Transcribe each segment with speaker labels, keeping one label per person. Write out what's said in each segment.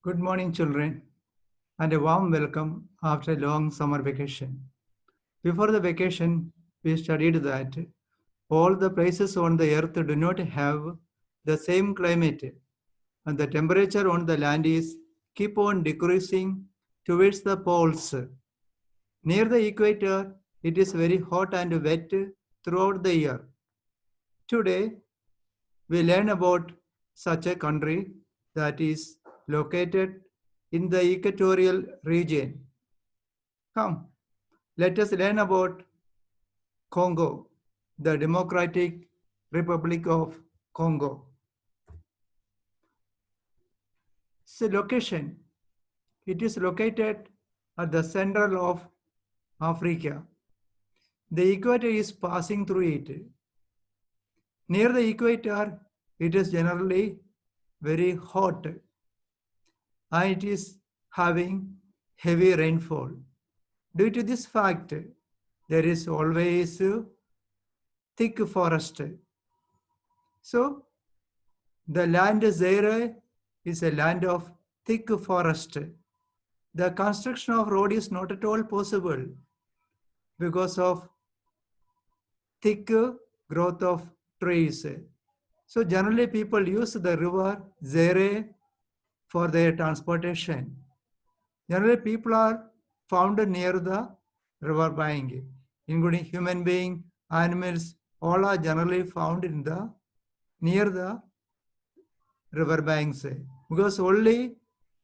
Speaker 1: Good morning, children, and a warm welcome after a long summer vacation. Before the vacation, we studied that all the places on the earth do not have the same climate, and the temperature on the land is keep on decreasing towards the poles. Near the equator, it is very hot and wet throughout the year. Today, we learn about such a country that is located in the equatorial region. Come, let us learn about Congo, the Democratic Republic of Congo. So location, it is located at the center of Africa. The equator is passing through it. Near the equator, it is generally very hot and it is having heavy rainfall. Due to this fact, there is always thick forest. So the land Zaire is a land of thick forest. The construction of road is not at all possible because of thick growth of trees. So generally people use the river Zaire for their transportation. Generally people are found near the river bank, including human being, animals, all are generally found in the near the river banks because only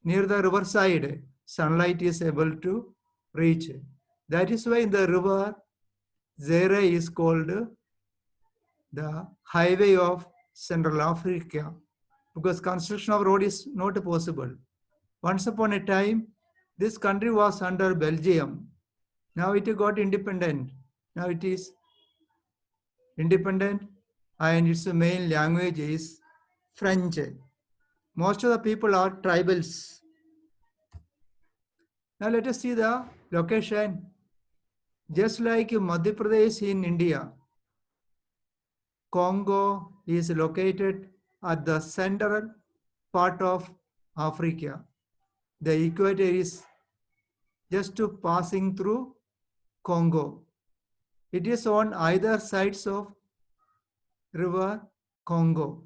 Speaker 1: near the river side sunlight is able to reach. That is why the river Zaire is called the highway of Central Africa because construction of road is not possible. Once upon a time, this country was under Belgium. Now it got independent. Now it is independent and its main language is French. Most of the people are tribals. Now let us see the location. Just like Madhya Pradesh in India, Congo is located at the central part of Africa. The equator is just passing through Congo. It is on either sides of river Congo.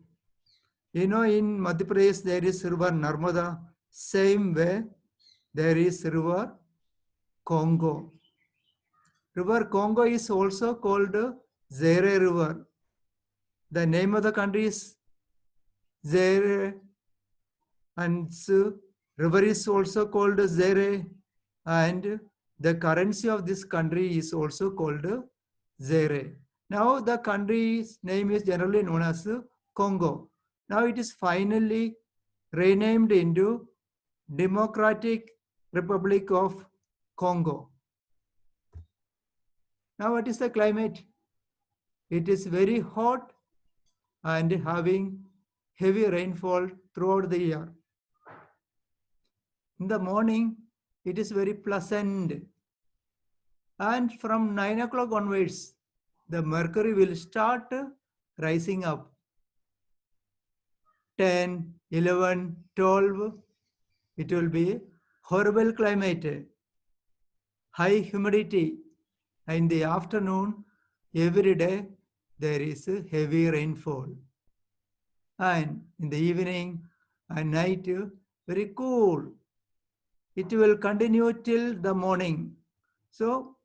Speaker 1: You know, in Madhya Pradesh there is river Narmada. Same way there is river Congo. River Congo is also called Zaire River. The name of the country is Zaire and river is also called Zaire and the currency of this country is also called Zaire. Now the country's name is generally known as Congo. Now it is finally renamed into Democratic Republic of Congo. Now what is the climate? It is very hot and having heavy rainfall throughout the year. In the morning, it is very pleasant. And from 9 o'clock onwards, the mercury will start rising up. 10, 11, 12, it will be horrible climate, high humidity. In the afternoon, every day, there is heavy rainfall. And in the evening and night, very cool. It will continue till the morning. So,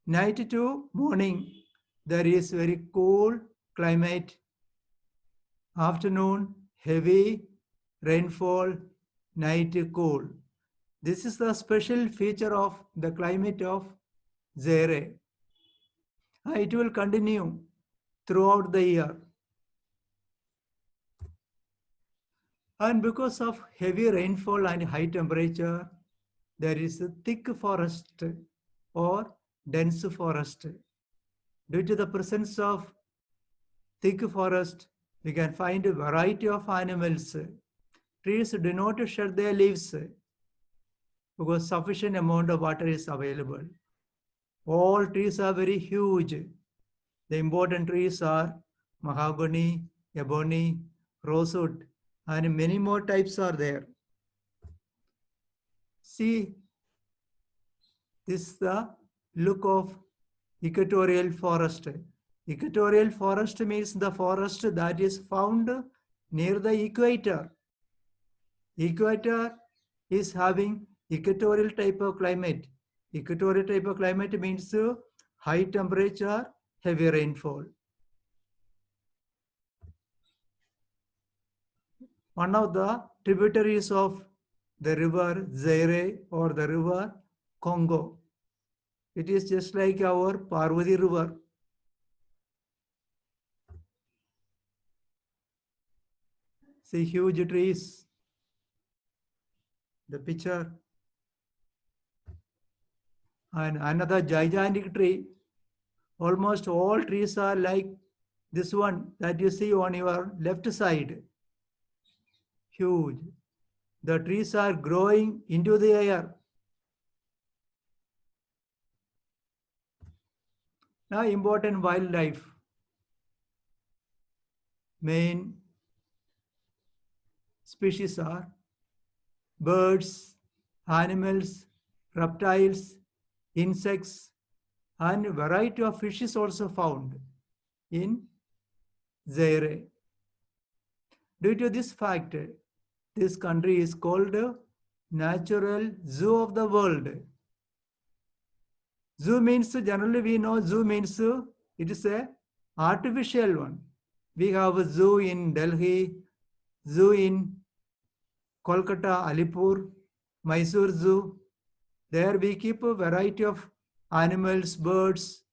Speaker 1: night to morning, there is very cool climate. Afternoon, heavy rainfall, night cool. This is the special feature of the climate of Zaire. It will continue throughout the year. And because of heavy rainfall and high temperature, there is a thick forest or dense forest. Due to the presence of thick forest, we can find a variety of animals. Trees do not shed their leaves because sufficient amount of water is available. All trees are very huge. The important trees are mahogany, ebony, rosewood, and many more types are there. See, this is the look of equatorial forest. Equatorial forest means the forest that is found near the equator. Equator is having equatorial type of climate. Equatorial type of climate means high temperature, heavy rainfall. One of the tributaries of the river Zaire or the river Congo. It is just like our Parvati river. See huge trees. The picture. And another gigantic tree. Almost all trees are like this one that you see on your left side. Huge. The trees are growing into the air. Now, important wildlife. Main species are birds, animals, reptiles, insects, and a variety of fish is also found in Zaire. Due to this fact, this country is called Natural Zoo of the World. Zoo means, generally we know zoo means it is a artificial one. We have a zoo in Delhi, zoo in Kolkata, Alipur, Mysore Zoo. There we keep a variety of animals, birds,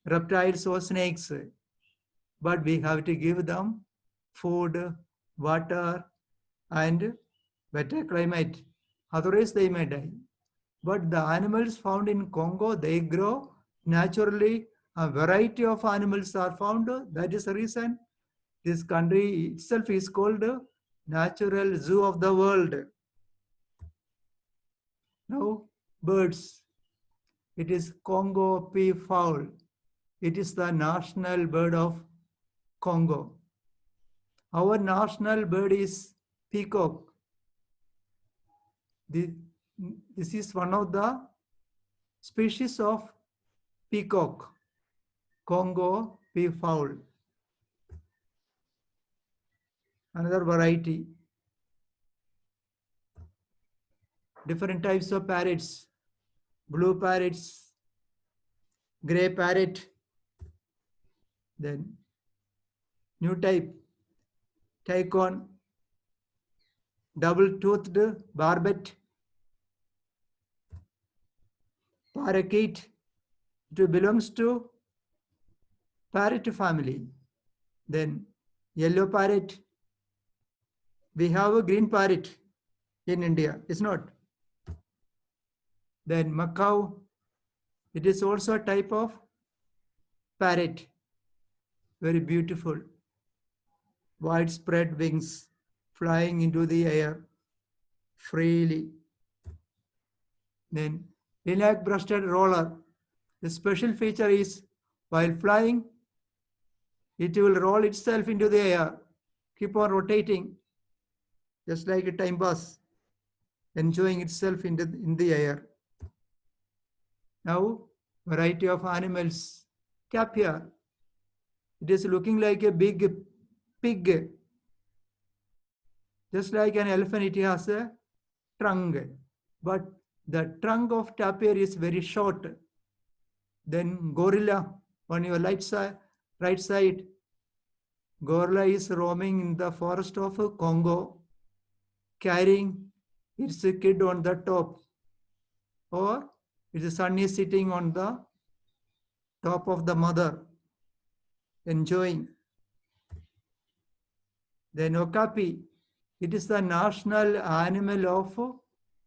Speaker 1: reptiles or snakes. But we have to give them food, water, and better climate. Otherwise they may die. But the animals found in Congo, they grow naturally. A variety of animals are found. That is the reason this country itself is called Natural Zoo of the World. Now, birds. It is Congo peafowl. It is the national bird of Congo. Our national bird is peacock. This is one of the species of peacock, Congo peafowl. Another variety. Different types of parrots. Blue parrots, grey parrot. Then new type, Tycoon, double-toothed barbet, parakeet. It belongs to parrot family. Then yellow parrot. We have a green parrot in India, is not? Then macaw. It is also a type of parrot. Very beautiful. Widespread wings, flying into the air freely. Then lilac-breasted roller. The special feature is while flying, it will roll itself into the air, keep on rotating, just like a time pass, enjoying itself in the air. Now, variety of animals. Tapir. It is looking like a big pig. Just like an elephant, it has a trunk. But the trunk of tapir is very short. Then gorilla on your right side. Gorilla is roaming in the forest of Congo, carrying its kid on the top. Or its son is sitting on the top of the mother, enjoying. Then okapi. It is the national animal of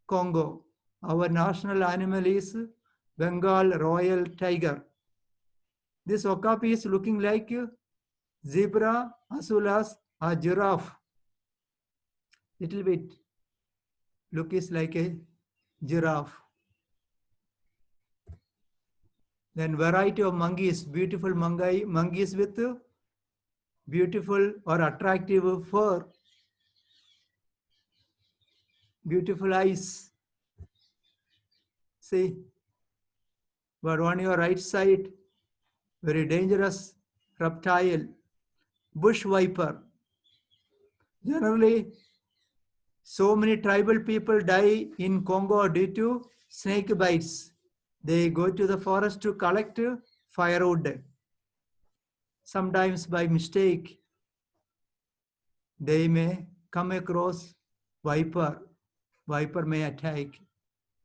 Speaker 1: Congo. Our national animal is Bengal Royal Tiger. This okapi is looking like zebra as well as a giraffe. Little bit. Look is like a giraffe. Then variety of monkeys, beautiful monkeys with beautiful or attractive fur, beautiful eyes. See, but on your right side, very dangerous reptile, bush viper. Generally, so many tribal people die in Congo due to snake bites. They go to the forest to collect firewood. Sometimes by mistake, they may come across viper. Viper may attack,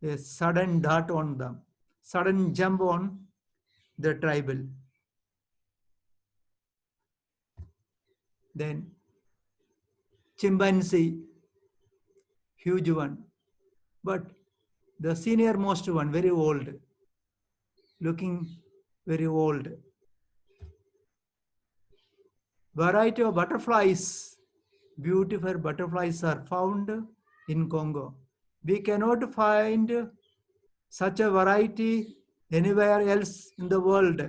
Speaker 1: a sudden dart on them, sudden jump on the tribal. Then chimpanzee, huge one, but the senior most one, very old, looking very old. Variety of butterflies, beautiful butterflies are found in Congo. We cannot find such a variety anywhere else in the world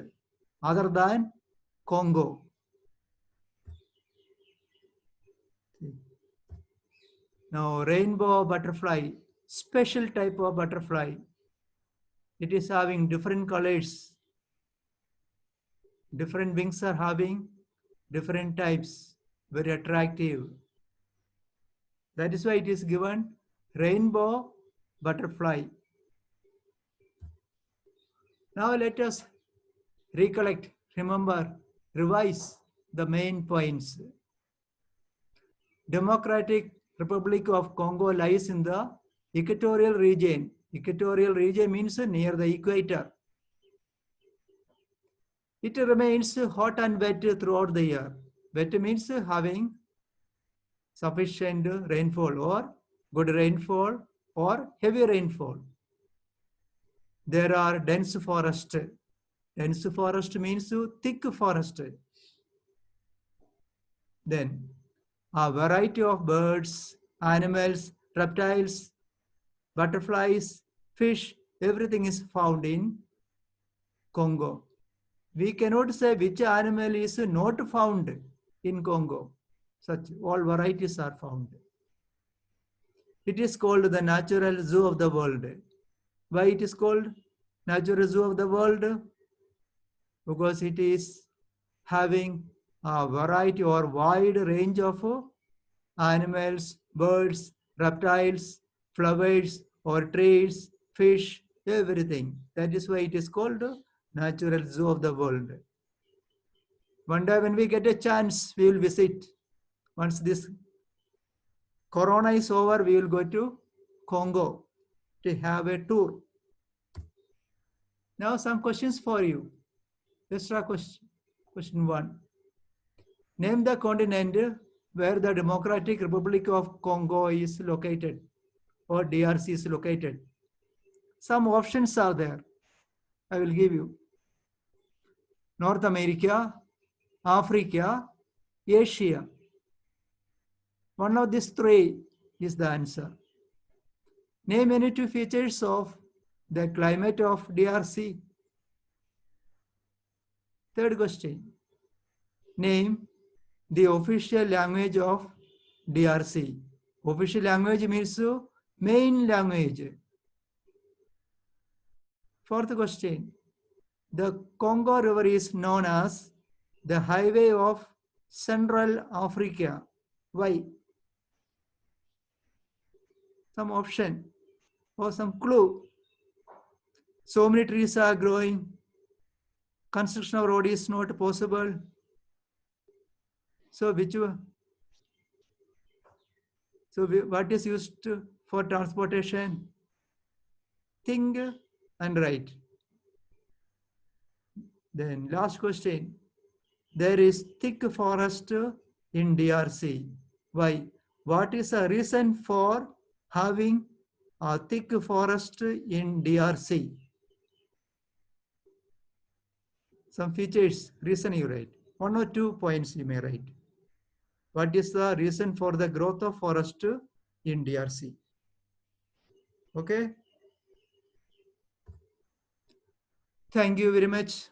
Speaker 1: other than Congo. Now, rainbow butterfly, special type of butterfly. It is having different colors. Different wings are having different types, very attractive. That is why it is given rainbow butterfly. Now let us recollect, remember, revise the main points. Democratic Republic of Congo lies in the equatorial region. Equatorial region means near the equator. It remains hot and wet throughout the year. Wet means having sufficient rainfall or good rainfall or heavy rainfall. There are dense forest. Dense forest means thick forest. Then a variety of birds, animals, reptiles, butterflies, fish, everything is found in Congo. We cannot say which animal is not found in Congo. Such all varieties are found. It is called the natural zoo of the world. Why it is called natural zoo of the world? Because it is having a variety or wide range of animals, birds, reptiles, flowers or trees, fish, everything. That is why it is called natural zoo of the world. One day when we get a chance, we will visit. Once this corona is over, we will go to Congo to have a tour. Now some questions for you. Let's start question 1. Name the continent where the Democratic Republic of Congo is located or DRC is located. Some options are there. I will give you. North America, Africa, Asia. One of these three is the answer. Name any two features of the climate of DRC. Third question. Name the official language of DRC. Official language means main language. Fourth question. The Congo River is known as the highway of Central Africa. Why? Some option or some clue. So many trees are growing. Construction of road is not possible. So which one? So what is used for transportation? Think and write. Then last question. There is thick forest in DRC. Why? What is the reason for having a thick forest in DRC? Some features, reason you write. 1 or 2 points you may write. What is the reason for the growth of forest in DRC? Okay. Thank you very much.